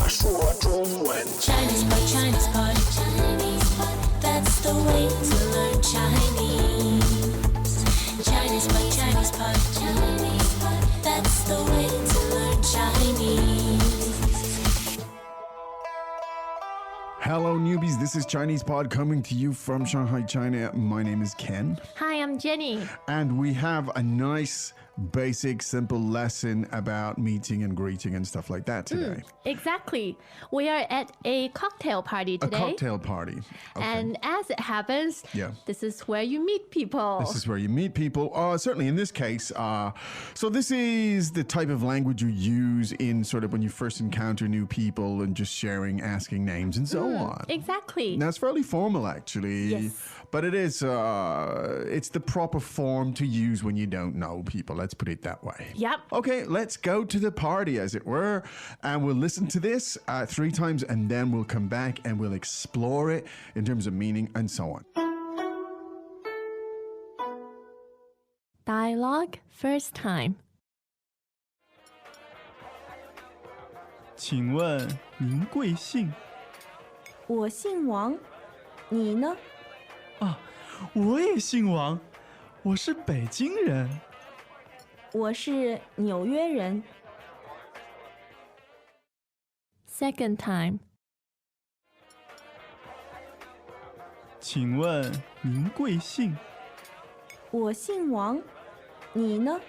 说中文。ChinesePod, ChinesePod, ChinesePod. That's the way to learn Chinese. ChinesePod, ChinesePod, ChinesePod. That's the way to learn Chinese. Hello, newbies. This is ChinesePod coming to you from Shanghai, China. My name is Ken. Hi, I'm Jenny. And we have a nice, basic, simple lesson about meeting and greeting and stuff like that today. Exactly. We are at a cocktail party A today. cocktail party. Okay. And as it happens, Yeah. this is where you meet people. This is where you meet people. Certainly in this case. So this is the type of language you use in sort of when you first encounter new people and just sharing, asking names and so on. Exactly. Now, it's fairly formal, actually. Yes. But it is, it's the proper form to use when you don't know people. Let's put it that way. Yep. Okay, let's go to the party, as it were. And we'll listen to this 3 times, and then we'll come back and we'll explore it in terms of meaning and so on. Dialogue first time. 请问您贵姓？我姓王，你呢？我也姓王，我是北京人。我是纽约人。Second time. 请问您贵姓？我姓王，你呢？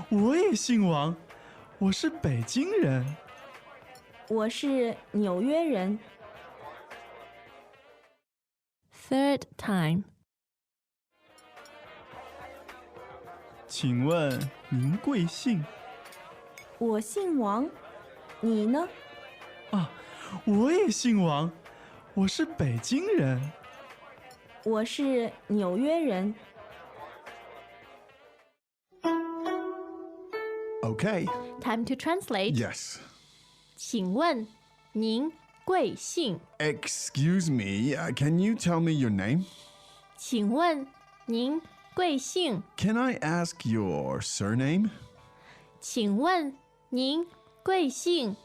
我也姓王，我是北京人。我是纽约人。Third time. 请问您贵姓？我姓王，你呢？我也姓王，我是北京人。我是纽约人。Okay. Time to translate. Yes. 请问您贵姓？ Excuse me, can you tell me your name? 请问您贵姓？ Can I ask your surname? 请问您贵姓？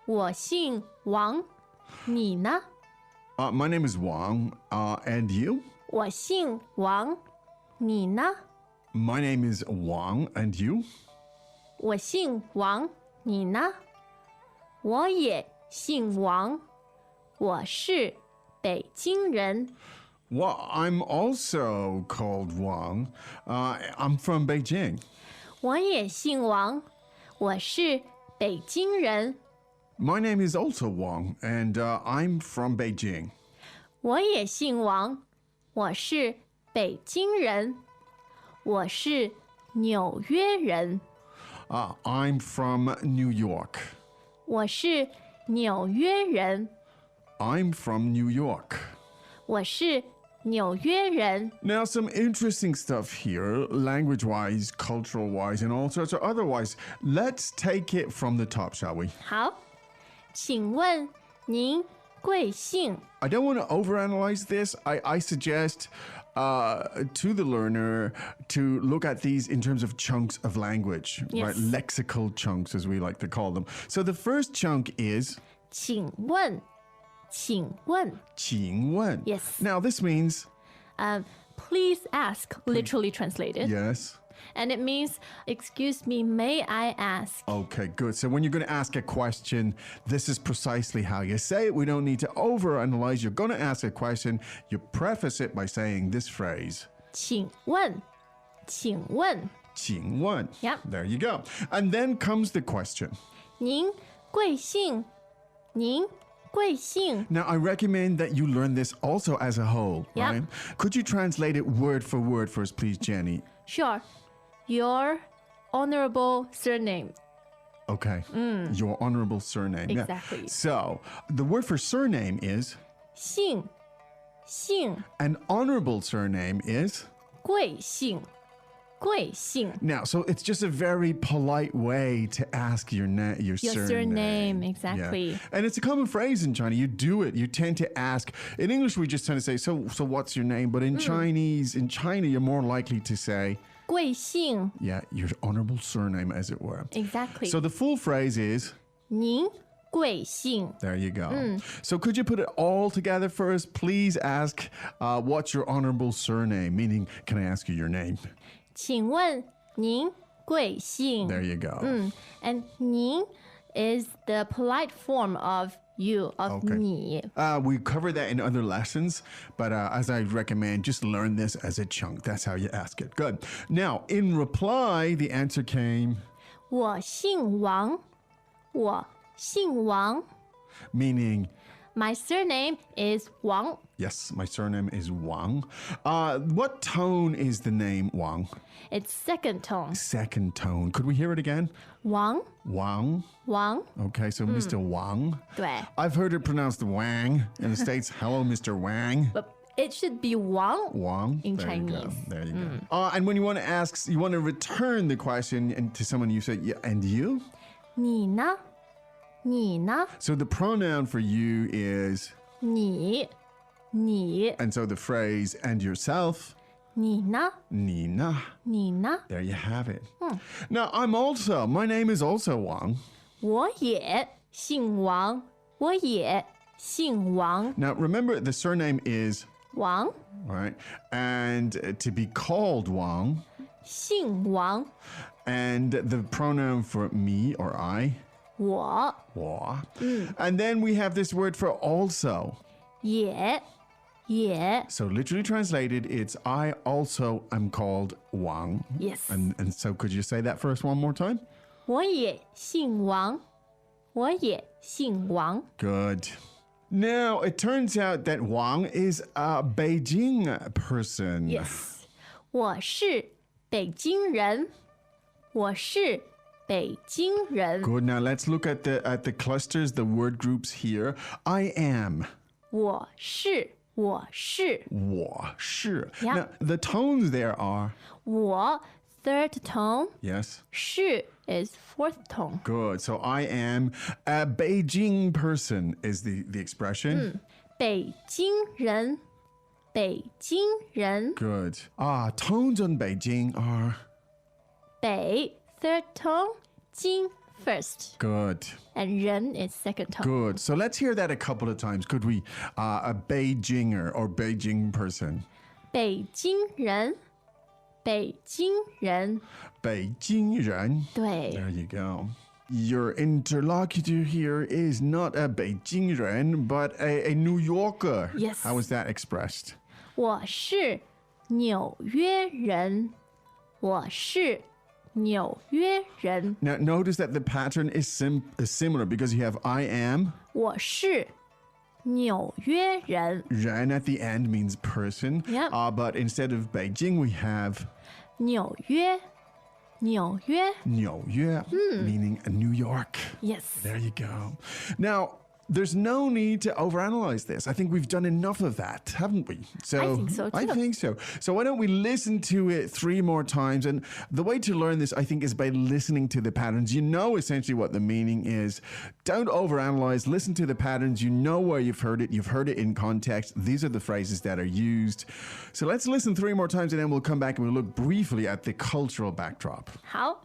我姓王，你呢？ My name is Wang, and you? 我姓王，你呢？ My name is Wang, and you? 我姓王，你呢？我也姓王，我是北京人。 Well, I'm also called Wang. I'm from Beijing. 我也姓王，我是北京人。 My name is also Wang, and I'm from Beijing. 我也姓王，我是北京人。我是纽约人。 I'm from New York. 我是纽约人。 I'm from New York. 我是纽约人。 Now, some interesting stuff here, language-wise, cultural-wise, and all sorts of otherwise. Let's take it from the top, shall we? 好，请问您贵姓？ I don't want to overanalyze this. I suggest to the learner to look at these in terms of chunks of language, Yes. right? Lexical chunks, as we like to call them. So the first chunk is 请问，请问。请问. Yes. Now, this means, Please ask, literally translated. yes. And it means, excuse me, may I ask? Okay, good. So when you're going to ask a question, this is precisely how you say it. We don't need to overanalyze. You're going to ask a question. You preface it by saying this phrase. 请问，请问，请问. Yep. There you go. And then comes the question. 您贵姓？您贵姓？ Now, I recommend that you learn this also as a whole, Yep. right? Could you translate it word for word for us, please, Jenny? Sure. Your honorable surname. Okay. Your honorable surname. Yeah. Exactly. So, the word for surname is, 姓，姓， an honorable surname is, 贵姓，贵姓。 now, so it's just a very polite way to ask your Your surname, exactly. Yeah. And it's a common phrase in China. You do it. You tend to ask. In English, we just tend to say, so what's your name? But in Chinese, in China, you're more likely to say, 贵姓 yeah, your honorable surname, as it were. exactly. So the full phrase is, 您贵姓。 There you go. So could you put it all together for us? Please ask, what's your honorable surname? Meaning, can I ask you your name? 请问您贵姓 There you go. And 您 is the polite form of you, of Okay. 你。 We cover that in other lessons, but as I recommend, just learn this as a chunk. That's how you ask it. Good. Now, in reply, the answer came, 我姓王，我姓王。 meaning, My surname is Wang. yes, my surname is Wang. What tone is the name Wang? It's second tone. Second tone. Could we hear it again? Wang, Wang. Wang. Okay, so Mr. Wang. 对 I've heard it pronounced Wang in the States. Hello, Mr. Wang. but it should be Wang. Wang. In There you go. Chinese. There you go. And when you want to ask, you want to return the question and to someone, you say, yeah, and you? 你呢？你呢？ So the pronoun for you is, 你，你， and so the phrase, and yourself, 你呢？ Nina. 你呢？ There you have it. Now, my name is also Wang. 我也姓王，我也姓王。 Now, remember, the surname is, 王， right? And to be called Wang, 姓王， and the pronoun for me or I, 我 wa. And then we have this word for also. 也也 So literally translated, it's I also am called Wang. Yes. And so could you say that for us one more time? 我也姓王，我也姓王。 Good. Now, it turns out that Wang is a Beijing person. Yes， 我是北京人，我是北京人。 Good. Now let's look at the clusters, the word groups here. I am. 我是，我是，我是. Yeah. Now, the tones there are. 我 third tone， Yes. 是 is fourth tone。 Good. So I am a Beijing person is the expression. 北京人，北京人。 Good. Tones on Beijing are. 北 third tone， 京 first， Good. and 人 is second tone。 Good. So let's hear that a couple of times. Could we? A Beijinger or Beijing person. 北京人，北京人。 Beijing人. 对 There you go. Your interlocutor here is not a Beijing ren, but a New Yorker. Yes. How is that expressed? 我是纽约人，我是纽约人。 Now, notice that the pattern is similar because you have I am. 我是纽约人， Ren at the end means person. Yep. But instead of Beijing, we have 纽约，纽约。 New York, meaning New York. Yes. There you go. Now, there's no need to overanalyze this. I think we've done enough of that, haven't we? So I think so, I too. think so. So why don't we listen to it 3 more times? And the way to learn this, I think, is by listening to the patterns. You know essentially what the meaning is. Don't overanalyze. Listen to the patterns. You know where you've heard it. You've heard it in context. These are the phrases that are used. So let's listen 3 more times, and then we'll come back and we'll look briefly at the cultural backdrop. 好，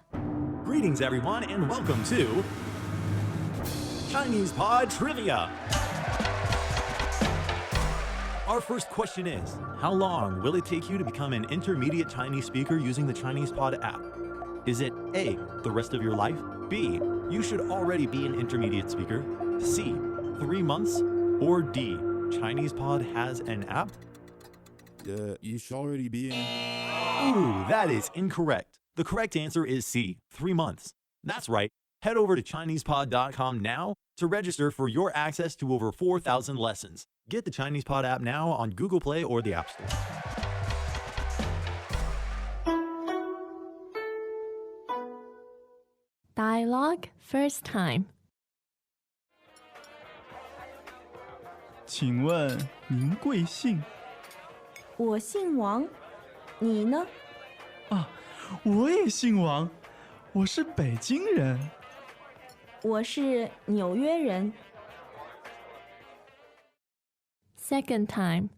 Greetings, everyone, and welcome to ChinesePod Trivia. Our first question is, how long will it take you to become an intermediate Chinese speaker using the ChinesePod app? Is it A, the rest of your life? B, you should already be an intermediate speaker? C, 3 months? Or D, ChinesePod has an app? You should already be in. Ooh, that is incorrect. The correct answer is C, 3 months. That's right. Head over to ChinesePod.com now to register for your access to over 4,000 lessons. Get the ChinesePod app now on Google Play or the App Store. Dialogue first time。请问您贵姓？我姓王，你呢？啊，我也姓王，我是北京人。我是纽约人。 Second time。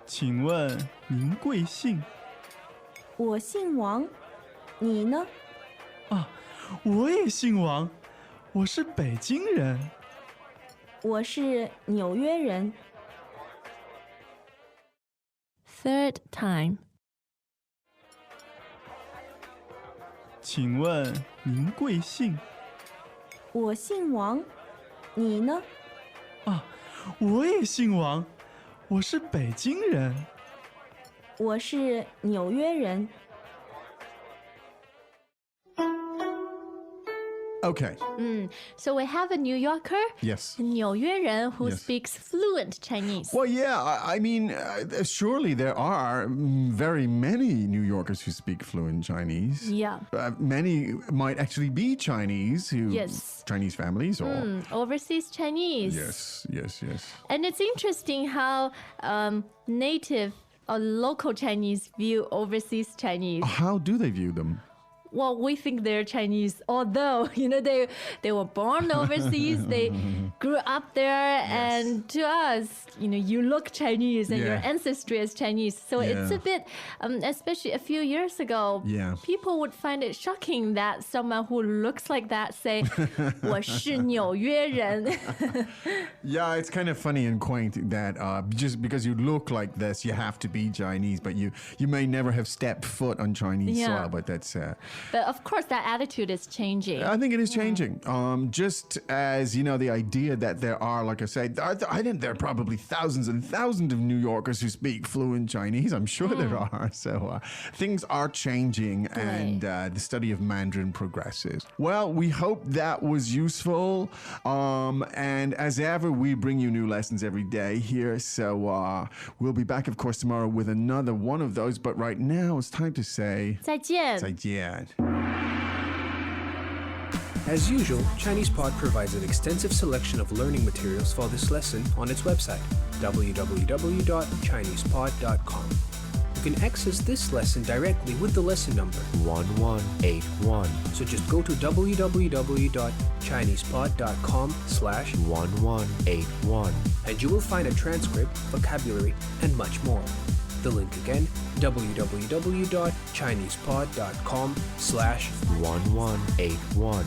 请问您贵姓？我姓王，你呢？啊，我也姓王，我是北京人。我是纽约人。 Third time. 请问您贵姓？我姓王，你呢？啊，我也姓王，我是北京人。我是纽约人。 Okay. So we have a New Yorker, Yes. 纽约人 who Yes. speaks fluent Chinese. Well, yeah, I mean, surely there are very many New Yorkers who speak fluent Chinese. Yeah. Many might actually be Chinese, who Yes. Chinese families or Overseas Chinese. yes. And it's interesting how native or local Chinese view overseas Chinese. How do they view them? Well, we think they're Chinese, although, they were born overseas, they grew up there, and to us, you look Chinese and your Yeah. ancestry is Chinese. So it's Yeah. a bit, especially a few years ago, Yeah. people would find it shocking that someone who looks like that say, 我是纽约人. Yeah, it's kind of funny and quaint that just because you look like this, you have to be Chinese, but you may never have stepped foot on Chinese Yeah. soil. But that's But of course, that attitude is changing. I think it is changing. Just as the idea that there are, like I said, I think there are probably thousands and thousands of New Yorkers who speak fluent Chinese. I'm sure there are. So things are changing, and the study of Mandarin progresses. Well, we hope that was useful. And as ever, we bring you new lessons every day here. So we'll be back, of course, tomorrow with another one of those. But right now, it's time to say 再见. 再见. As usual, ChinesePod provides an extensive selection of learning materials for this lesson on its website, www.chinesepod.com. You can access this lesson directly with the lesson number 1181. So just go to www.chinesepod.com/1181 and you will find a transcript, vocabulary, and much more. The link again, www.chinesepod.com/1181.